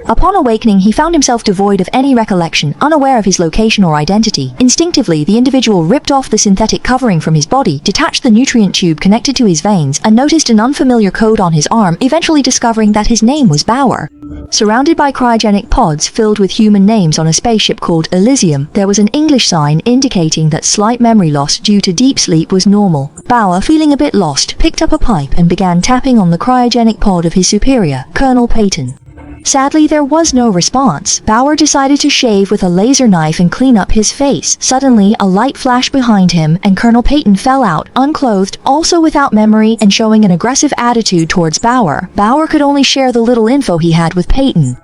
Upon awakening, he found himself devoid of any recollection, unaware of his location or identity. Instinctively, the individual ripped off the synthetic covering from his body, detached the nutrient tube connected to his veins, and noticed an unfamiliar code on his arm, eventually discovering that his name was Bauer. Surrounded by cryogenic pods filled with human names on a spaceship called Elysium, there was an English sign indicating that slight memory loss due to deep sleep was normal. Bauer, feeling a bit lost, picked up a pipe and began tapping on the cryogenic pod of his superior, Colonel Peyton. Sadly, there was no response. Bauer decided to shave with a laser knife and clean up his face. Suddenly, a light flashed behind him, and Colonel Peyton fell out, unclothed, also without memory, and showing an aggressive attitude towards Bauer. Bauer could only share the little info he had with Peyton.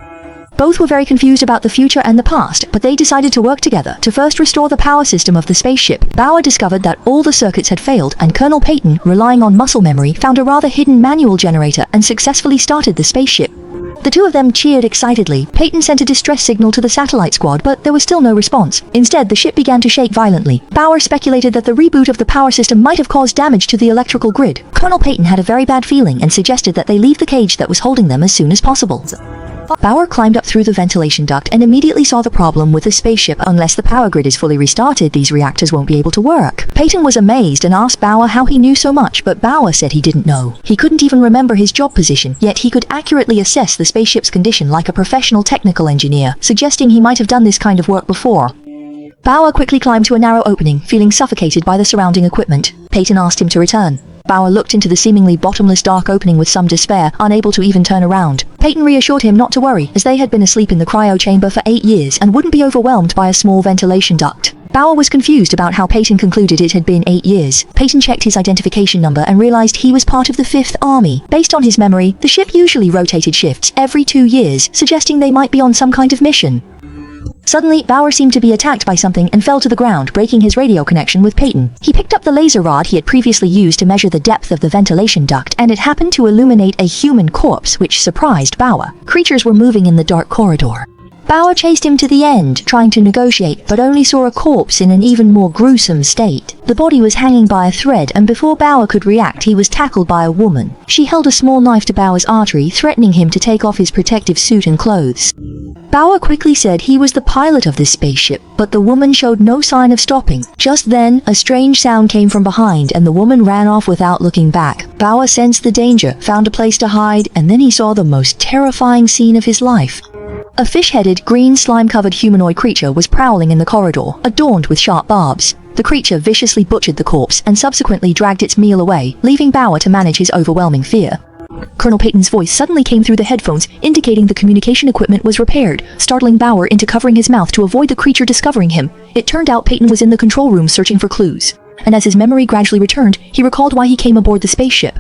Both were very confused about the future and the past, but they decided to work together to first restore the power system of the spaceship. Bauer discovered that all the circuits had failed, and Colonel Peyton, relying on muscle memory, found a rather hidden manual generator and successfully started the spaceship. The two of them cheered excitedly. Peyton sent a distress signal to the satellite squad, but there was still no response. Instead, the ship began to shake violently. Bauer speculated that the reboot of the power system might have caused damage to the electrical grid. Colonel Peyton had a very bad feeling and suggested that they leave the cage that was holding them as soon as possible. Bauer climbed up through the ventilation duct and immediately saw the problem with the spaceship. Unless the power grid is fully restarted, these reactors won't be able to work. Peyton was amazed and asked Bauer how he knew so much, but Bauer said he didn't know. He couldn't even remember his job position, yet he could accurately assess the spaceship's condition like a professional technical engineer, suggesting he might have done this kind of work before. Bauer quickly climbed to a narrow opening, feeling suffocated by the surrounding equipment. Peyton asked him to return. Bauer looked into the seemingly bottomless dark opening with some despair, unable to even turn around. Peyton reassured him not to worry, as they had been asleep in the cryo chamber for 8 years and wouldn't be overwhelmed by a small ventilation duct. Bauer was confused about how Peyton concluded it had been 8 years. Peyton checked his identification number and realized he was part of the 5th Army. Based on his memory, the ship usually rotated shifts every 2 years, suggesting they might be on some kind of mission. Suddenly, Bauer seemed to be attacked by something and fell to the ground, breaking his radio connection with Peyton. He picked up the laser rod he had previously used to measure the depth of the ventilation duct, and it happened to illuminate a human corpse, which surprised Bauer. Creatures were moving in the dark corridor. Bauer chased him to the end, trying to negotiate, but only saw a corpse in an even more gruesome state. The body was hanging by a thread, and before Bauer could react, he was tackled by a woman. She held a small knife to Bauer's artery, threatening him to take off his protective suit and clothes. Bauer quickly said he was the pilot of this spaceship, but the woman showed no sign of stopping. Just then, a strange sound came from behind, and the woman ran off without looking back. Bauer sensed the danger, found a place to hide, and then he saw the most terrifying scene of his life. A fish-headed, green slime-covered humanoid creature was prowling in the corridor, adorned with sharp barbs. The creature viciously butchered the corpse and subsequently dragged its meal away, leaving Bauer to manage his overwhelming fear. Colonel Peyton's voice suddenly came through the headphones, indicating the communication equipment was repaired, startling Bauer into covering his mouth to avoid the creature discovering him. It turned out Peyton was in the control room searching for clues, and as his memory gradually returned, he recalled why he came aboard the spaceship.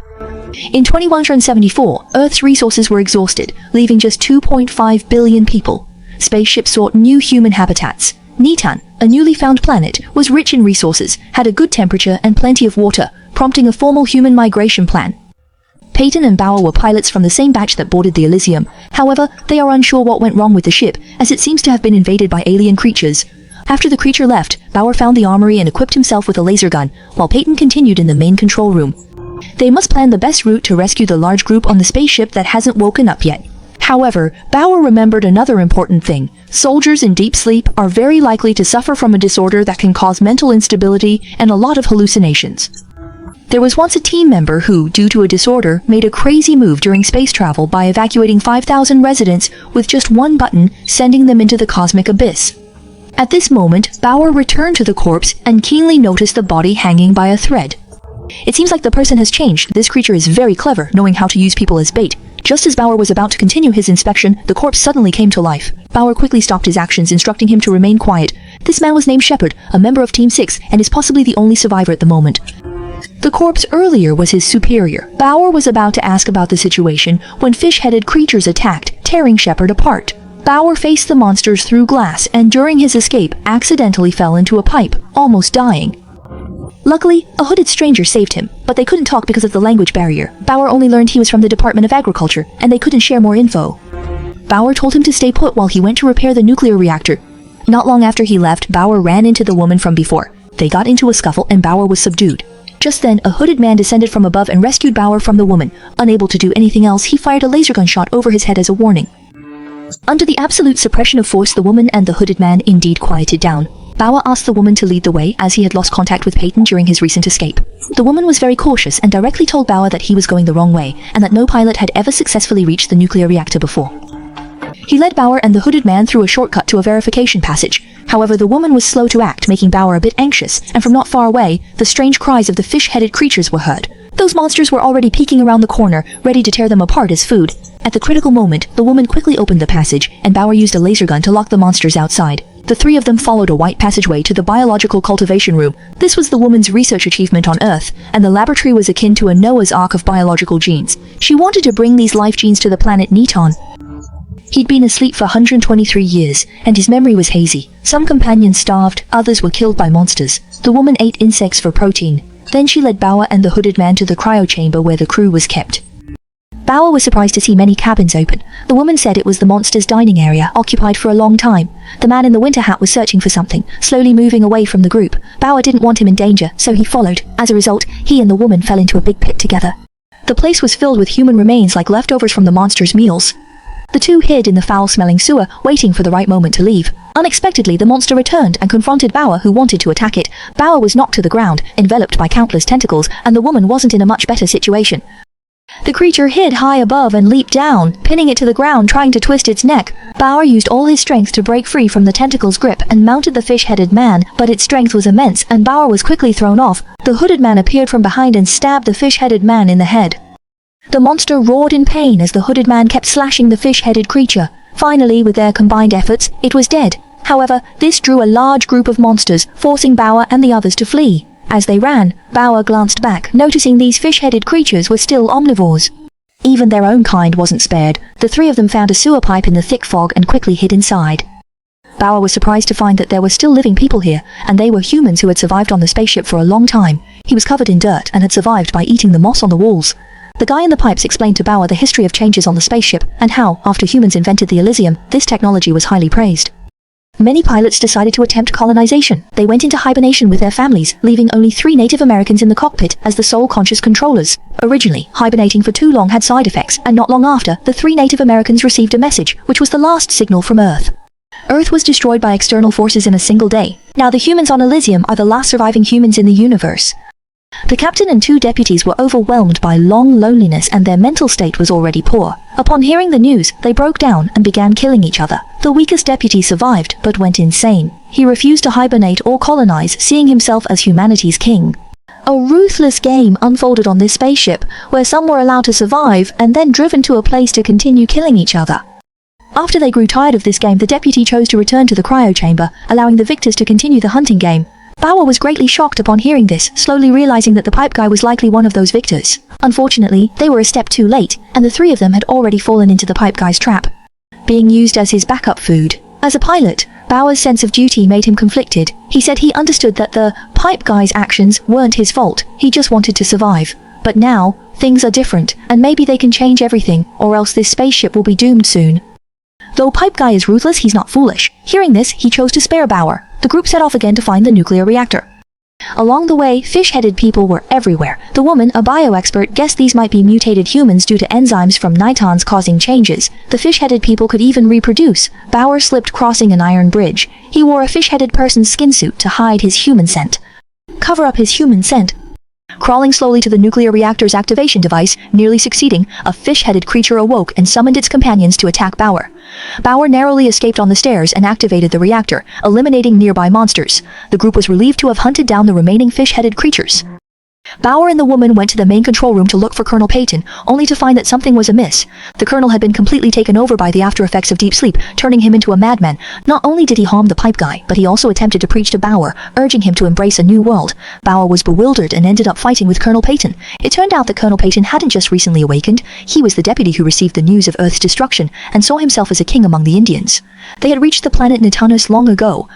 In 2174, Earth's resources were exhausted, leaving just 2.5 billion people. Spaceships sought new human habitats. Nitan, a newly found planet, was rich in resources, had a good temperature and plenty of water, prompting a formal human migration plan. Peyton and Bauer were pilots from the same batch that boarded the Elysium. However, they are unsure what went wrong with the ship, as it seems to have been invaded by alien creatures. After the creature left, Bauer found the armory and equipped himself with a laser gun, while Peyton continued in the main control room. They must plan the best route to rescue the large group on the spaceship that hasn't woken up yet. However, Bauer remembered another important thing. Soldiers in deep sleep are very likely to suffer from a disorder that can cause mental instability and a lot of hallucinations. There was once a team member who, due to a disorder, made a crazy move during space travel by evacuating 5,000 residents with just one button, sending them into the cosmic abyss. At this moment, Bauer returned to the corpse and keenly noticed the body hanging by a thread. It seems like the person has changed. This creature is very clever, knowing how to use people as bait. Just as Bauer was about to continue his inspection, the corpse suddenly came to life. Bauer quickly stopped his actions, instructing him to remain quiet. This man was named Shepard, a member of Team 6, and is possibly the only survivor at the moment. The corpse earlier was his superior. Bauer was about to ask about the situation when fish-headed creatures attacked, tearing Shepard apart. Bauer faced the monsters through glass, and during his escape, accidentally fell into a pipe, almost dying. Luckily, a hooded stranger saved him, but they couldn't talk because of the language barrier. Bauer only learned he was from the Department of Agriculture, and they couldn't share more info. Bauer told him to stay put while he went to repair the nuclear reactor. Not long after he left, Bauer ran into the woman from before. They got into a scuffle and Bauer was subdued. Just then, a hooded man descended from above and rescued Bauer from the woman. Unable to do anything else, he fired a laser gun shot over his head as a warning. Under the absolute suppression of force, the woman and the hooded man indeed quieted down. Bauer asked the woman to lead the way as he had lost contact with Peyton during his recent escape. The woman was very cautious and directly told Bauer that he was going the wrong way and that no pilot had ever successfully reached the nuclear reactor before. He led Bauer and the hooded man through a shortcut to a verification passage. However, the woman was slow to act, making Bauer a bit anxious, and from not far away, the strange cries of the fish-headed creatures were heard. Those monsters were already peeking around the corner, ready to tear them apart as food. At the critical moment, the woman quickly opened the passage, and Bauer used a laser gun to lock the monsters outside. The three of them followed a white passageway to the biological cultivation room. This was the woman's research achievement on Earth, and the laboratory was akin to a Noah's Ark of biological genes. She wanted to bring these life genes to the planet Neton. He'd been asleep for 123 years, and his memory was hazy. Some companions starved, others were killed by monsters. The woman ate insects for protein. Then she led Bauer and the hooded man to the cryo chamber where the crew was kept. Bauer was surprised to see many cabins open. The woman said it was the monster's dining area, occupied for a long time. The man in the winter hat was searching for something, slowly moving away from the group. Bauer didn't want him in danger, so he followed. As a result, he and the woman fell into a big pit together. The place was filled with human remains like leftovers from the monster's meals. The two hid in the foul-smelling sewer, waiting for the right moment to leave. Unexpectedly, the monster returned and confronted Bauer, who wanted to attack it. Bauer was knocked to the ground, enveloped by countless tentacles, and the woman wasn't in a much better situation. The creature hid high above and leaped down, pinning it to the ground, trying to twist its neck. Bauer used all his strength to break free from the tentacle's grip and mounted the fish-headed man, but its strength was immense, and Bauer was quickly thrown off. The hooded man appeared from behind and stabbed the fish-headed man in the head. The monster roared in pain as the hooded man kept slashing the fish-headed creature. Finally, with their combined efforts, it was dead. However, this drew a large group of monsters, forcing Bauer and the others to flee. As they ran, Bauer glanced back, noticing these fish-headed creatures were still omnivores. Even their own kind wasn't spared. The three of them found a sewer pipe in the thick fog and quickly hid inside. Bauer was surprised to find that there were still living people here, and they were humans who had survived on the spaceship for a long time. He was covered in dirt and had survived by eating the moss on the walls. The guy in the pipes explained to Bauer the history of changes on the spaceship, and how, after humans invented the Elysium, this technology was highly praised. Many pilots decided to attempt colonization. They went into hibernation with their families, leaving only 3 Native Americans in the cockpit as the sole conscious controllers. Originally, hibernating for too long had side effects, and not long after, the 3 Native Americans received a message, which was the last signal from Earth. Earth was destroyed by external forces in a single day. Now the humans on Elysium are the last surviving humans in the universe. The captain and 2 deputies were overwhelmed by long loneliness, and their mental state was already poor. Upon hearing the news, they broke down and began killing each other. The weakest deputy survived, but went insane. He refused to hibernate or colonize, seeing himself as humanity's king. A ruthless game unfolded on this spaceship, where some were allowed to survive and then driven to a place to continue killing each other. After they grew tired of this game, the deputy chose to return to the cryo chamber, allowing the victors to continue the hunting game. Bauer was greatly shocked upon hearing this, slowly realizing that the pipe guy was likely one of those victors. Unfortunately, they were a step too late, and the 3 of them had already fallen into the pipe guy's trap, being used as his backup food. As a pilot, Bauer's sense of duty made him conflicted. He said he understood that the pipe guy's actions weren't his fault, he just wanted to survive. But now, things are different, and maybe they can change everything, or else this spaceship will be doomed soon. Though Pipe Guy is ruthless, he's not foolish. Hearing this, he chose to spare Bauer. The group set off again to find the nuclear reactor. Along the way, fish-headed people were everywhere. The woman, a bio-expert, guessed these might be mutated humans due to enzymes from nitons causing changes. The fish-headed people could even reproduce. Bauer slipped crossing an iron bridge. He wore a fish-headed person's skin suit to hide his human scent. Cover up his human scent. Crawling slowly to the nuclear reactor's activation device, nearly succeeding, a fish-headed creature awoke and summoned its companions to attack Bauer. Bauer narrowly escaped on the stairs and activated the reactor, eliminating nearby monsters. The group was relieved to have hunted down the remaining fish-headed creatures. Bauer and the woman went to the main control room to look for Colonel Peyton, only to find that something was amiss. The colonel had been completely taken over by the after effects of deep sleep, turning him into a madman. Not only did he harm the pipe guy, but he also attempted to preach to Bauer, urging him to embrace a new world. Bauer was bewildered and ended up fighting with Colonel Peyton. It turned out that Colonel Peyton hadn't just recently awakened. He was the deputy who received the news of Earth's destruction and saw himself as a king among the Indians. They had reached the planet Nitanus long ago.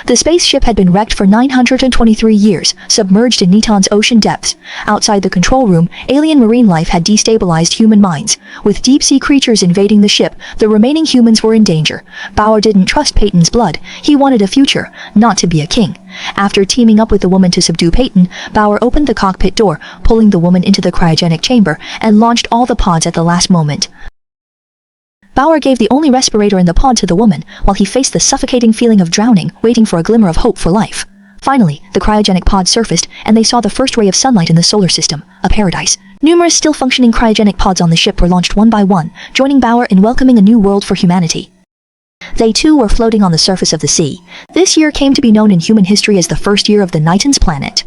The spaceship had been wrecked for 923 years, submerged in Neton's ocean depths. Outside the control room, alien marine life had destabilized human minds. With deep-sea creatures invading the ship, the remaining humans were in danger. Bauer didn't trust Peyton's blood. He wanted a future, not to be a king. After teaming up with the woman to subdue Peyton, Bauer opened the cockpit door, pulling the woman into the cryogenic chamber, and launched all the pods at the last moment. Bauer gave the only respirator in the pod to the woman, while he faced the suffocating feeling of drowning, waiting for a glimmer of hope for life. Finally, the cryogenic pod surfaced, and they saw the first ray of sunlight in the solar system, a paradise. Numerous still-functioning cryogenic pods on the ship were launched one by one, joining Bauer in welcoming a new world for humanity. They too were floating on the surface of the sea. This year came to be known in human history as the first year of the Nitans planet.